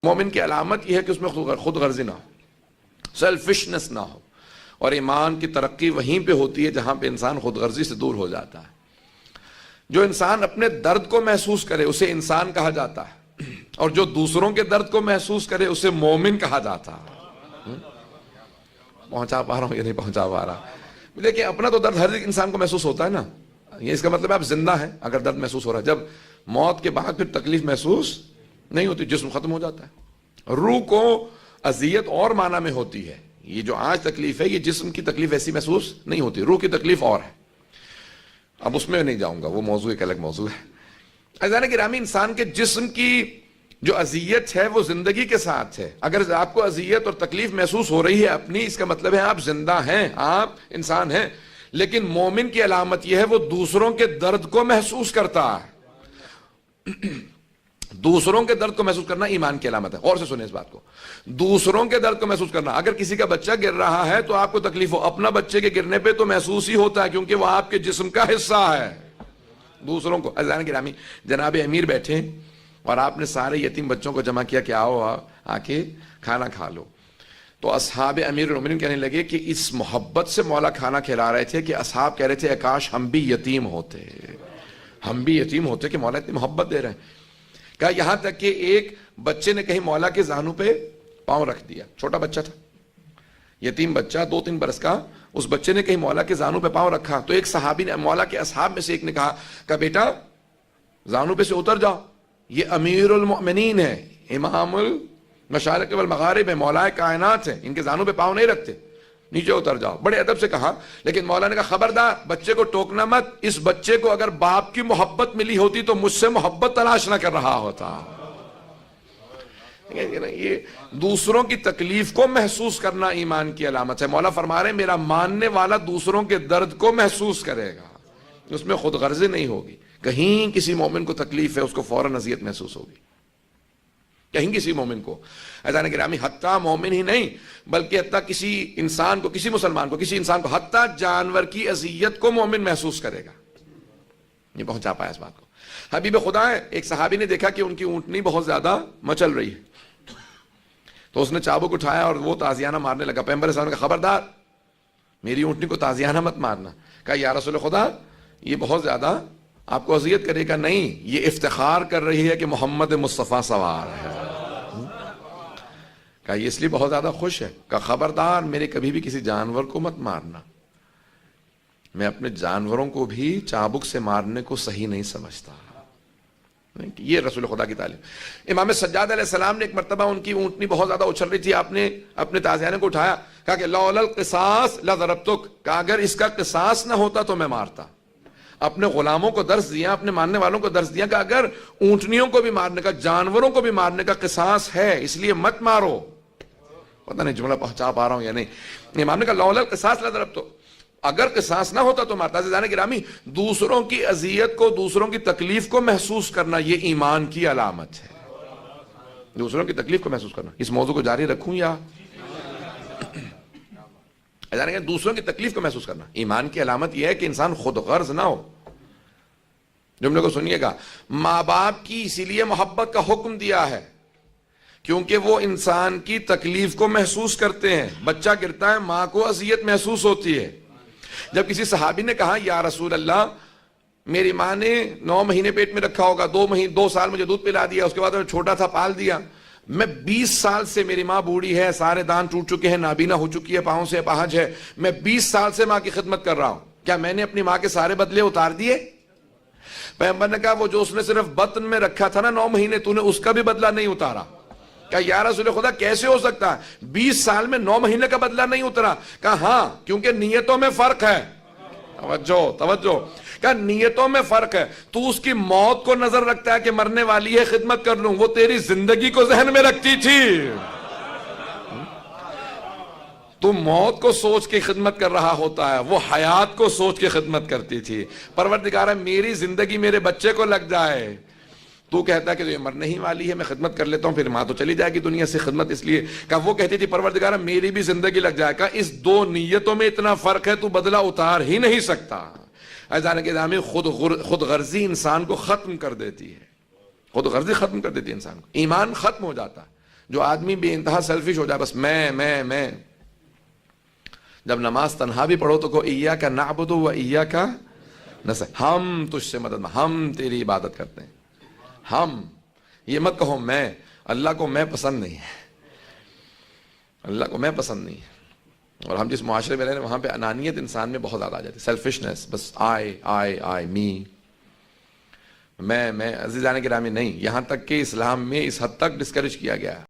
مومن کی علامت یہ ہے کہ اس میں خود غرضی نہ ہو، سیلفشنس نہ ہو، اور ایمان کی ترقی وہیں پہ ہوتی ہے جہاں پہ انسان خود غرضی سے دور ہو جاتا ہے۔ جو انسان اپنے درد کو محسوس کرے اسے انسان کہا جاتا ہے، اور جو دوسروں کے درد کو محسوس کرے اسے مومن کہا جاتا ہے۔ پہنچا پا رہا ہوں یا نہیں پہنچا پا رہا؟ لیکن اپنا تو درد ہر ایک انسان کو محسوس ہوتا ہے نا، یہ اس کا مطلب ہے آپ زندہ ہیں اگر درد محسوس ہو رہا ہے۔ جب موت کے بعد پھر تکلیف محسوس نہیں ہوتی، جسم ختم ہو جاتا ہے۔ روح کو اذیت اور معنی میں ہوتی ہے، یہ جو آج تکلیف ہے یہ جسم کی تکلیف ایسی محسوس نہیں ہوتی، روح کی تکلیف اور ہے، اب اس میں نہیں جاؤں گا، وہ موضوع ایک الگ موضوع ہے۔ عزیزان گرامی، انسان کے جسم کی جو اذیت ہے وہ زندگی کے ساتھ ہے۔ اگر آپ کو اذیت اور تکلیف محسوس ہو رہی ہے اپنی، اس کا مطلب ہے آپ زندہ ہیں، آپ انسان ہیں۔ لیکن مومن کی علامت یہ ہے وہ دوسروں کے درد کو محسوس کرتا ہے۔ دوسروں کے درد کو محسوس کرنا ایمان کی علامت ہے۔ غور سے سنیں اس بات کو، دوسروں کے درد کو محسوس کرنا۔ اگر کسی کا بچہ گر رہا ہے تو آپ کو تکلیف ہو، اپنا بچے کے گرنے پہ تو محسوس ہی ہوتا ہے کیونکہ وہ آپ کے جسم کا حصہ ہے۔ دوسروں کو، عزیزان گرامی، جناب امیر بیٹھے اور آپ نے سارے یتیم بچوں کو جمع کیا کہ آؤ آ کے کھانا کھا لو، تو اصحاب امیر المومنین کہنے لگے کہ اس محبت سے مولا کھانا کھلا رہے تھے کہ اصحاب کہہ رہے تھے کاش ہم بھی یتیم ہوتے، ہم بھی یتیم ہوتے کہ مولا اتنی محبت دے رہے ہیں۔ کہا یہاں تک کہ ایک بچے نے کہیں مولا کے زانوں پہ پاؤں رکھ دیا، چھوٹا بچہ تھا، یتیم بچہ 2-3 برس کا، اس بچے نے کہیں مولا کے زانوں پہ پاؤں رکھا تو ایک صحابی نے، مولا کے اصحاب میں سے ایک نے کہا کہ بیٹا زانوں پہ سے اتر جاؤ، یہ امیر المؤمنین ہے، امام المشارق والمغارب ہے، مولا کائنات ہے، ان کے زانوں پہ پاؤں نہیں رکھتے، نیچے اتر جاؤ۔ بڑے ادب سے کہا، لیکن مولا نے کہا خبردار بچے کو ٹوکنا مت، اس بچے کو اگر باپ کی محبت ملی ہوتی تو مجھ سے محبت تلاش نہ کر رہا ہوتا۔ یہ دوسروں کی تکلیف کو محسوس کرنا ایمان کی علامت ہے۔ مولا فرما رہے ہیں میرا ماننے والا دوسروں کے درد کو محسوس کرے گا، اس میں خود غرضی نہیں ہوگی۔ کہیں کسی مومن کو تکلیف ہے اس کو فوراً اذیت محسوس ہوگی، کہیں کسی مومن کو، عزیزان گرامی، حتیٰ مومن ہی نہیں بلکہ حتیٰ کسی انسان کو، کسی مسلمان کو، کسی انسان کو، حتیٰ جانور کی اذیت کو مومن محسوس کرے گا۔ یہ پہنچا پایا اس بات کو۔ حبیب خدا ہے، ایک صحابی نے دیکھا کہ ان کی اونٹنی بہت زیادہ مچل رہی ہے تو اس نے چابک اٹھایا اور وہ تازیانہ مارنے لگا۔ پیغمبر صلی اللہ علیہ وسلم نے کہا خبردار میری اونٹنی کو تازیانہ مت مارنا۔ کہا یا رسول خدا یہ بہت زیادہ آپ کو اذیت کرے گا؟ نہیں، یہ افتخار کر رہی ہے کہ محمد مصطفیٰ سوار ہے۔ کہا یہ اس لیے بہت زیادہ خوش ہے؟ کہا خبردار میرے کبھی بھی کسی جانور کو مت مارنا، میں اپنے جانوروں کو بھی چابک سے مارنے کو صحیح نہیں سمجھتا۔ یہ رسول خدا کی تعلیم۔ امام سجاد علیہ السلام نے ایک مرتبہ ان کی اونٹنی بہت زیادہ اچھل رہی تھی، آپ نے اپنے تازیانے کو اٹھایا، کہا کہ لولا القصاص لضربتک، کہا اگر اس کا قصاص نہ ہوتا تو میں مارتا۔ اپنے غلاموں کو درس دیا، اپنے ماننے والوں کو درس دیا کہ اگر اونٹنیوں کو بھی مارنے کا، جانوروں کو بھی مارنے کا قصاص ہے اس لیے مت مارو۔ پتہ نہیں جملہ پہنچا پا رہا ہوں یا نہیں۔ امام نے کہا لولا القصاص لضربتک، اگر قصاص نہ ہوتا تو مارتا۔ عزیزان گرامی، دوسروں کی اذیت کو، دوسروں کی تکلیف کو محسوس کرنا یہ ایمان کی علامت ہے۔ دوسروں کی تکلیف کو محسوس کرنا۔ اس موضوع کو جاری رکھوں یا دوسروں کی تکلیف کو محسوس کرنا ایمان کی علامت یہ ہے کہ انسان خود غرض نہ ہو۔ جملے کو سنیے گا، ماں باپ کی اسی لیے محبت کا حکم دیا ہے کیونکہ وہ انسان کی تکلیف کو محسوس کرتے ہیں۔ بچہ گرتا ہے، ماں کو اذیت محسوس ہوتی ہے۔ جب کسی صحابی نے کہا یا رسول اللہ میری ماں نے 9 مہینے پیٹ میں رکھا ہوگا، 2 سال مجھے دودھ پلا دیا، اس کے بعد چھوٹا تھا پال دیا، میں 20 سال سے، میری ماں بوڑھی ہے، سارے دان ٹوٹ چکے ہیں، نابینا ہو چکی ہے، پاؤں سے اپاہج ہے، میں 20 سال سے ماں کی خدمت کر رہا ہوں، کیا میں نے اپنی ماں کے سارے بدلے اتار دیے؟ پیغمبر نے کہا وہ جو اس نے صرف بطن میں رکھا تھا نا 9 مہینے، تو نے اس کا بھی بدلہ نہیں اتارا۔ کہا یا رسول خدا کیسے ہو سکتا ہے 20 سال میں 9 مہینے کا بدلہ نہیں اترا؟ کہا ہاں کیونکہ نیتوں میں فرق ہے۔ توجہ، کہا نیتوں میں فرق ہے، تو اس کی موت کو نظر رکھتا ہے کہ مرنے والی ہے خدمت کر لوں، وہ تیری زندگی کو ذہن میں رکھتی تھی، تو موت کو سوچ کے خدمت کر رہا ہوتا ہے، وہ حیات کو سوچ کے خدمت کرتی تھی۔ پروردگارہ میری زندگی میرے بچے کو لگ جائے، تو کہتا ہے کہ یہ مرنے ہی والی ہے، میں خدمت کر لیتا ہوں، پھر ماں تو چلی جائے گی دنیا سے، خدمت اس لیے۔ کہا وہ کہتی تھی پروردگارہ میری بھی زندگی لگ جائے گا، اس 2 نیتوں میں اتنا فرق ہے تو بدلہ اتار ہی نہیں سکتا۔ عزیزان گرامی، خود غرضی انسان کو ختم کر دیتی ہے، خود غرضی ختم کر دیتی ہے انسان کو، ایمان ختم ہو جاتا ہے۔ جو آدمی بے انتہا سیلفش ہو جائے، بس میں، جب نماز تنہا بھی پڑھو تو کو ایاک نعبد و ایاک نستعین، ہم تجھ سے مدد، ہم تیری عبادت کرتے ہیں، ہم، یہ مت کہو میں، اللہ کو میں پسند نہیں ہے، اللہ کو میں پسند نہیں ہے۔ اور ہم جس معاشرے میں رہ رہے ہیں وہاں پہ انانیت انسان میں بہت زیادہ آ جاتی ہے، سیلفشنس، بس آئی می، میں عزیزان گرامی، نہیں، یہاں تک کہ اسلام میں اس حد تک ڈسکریج کیا گیا ہے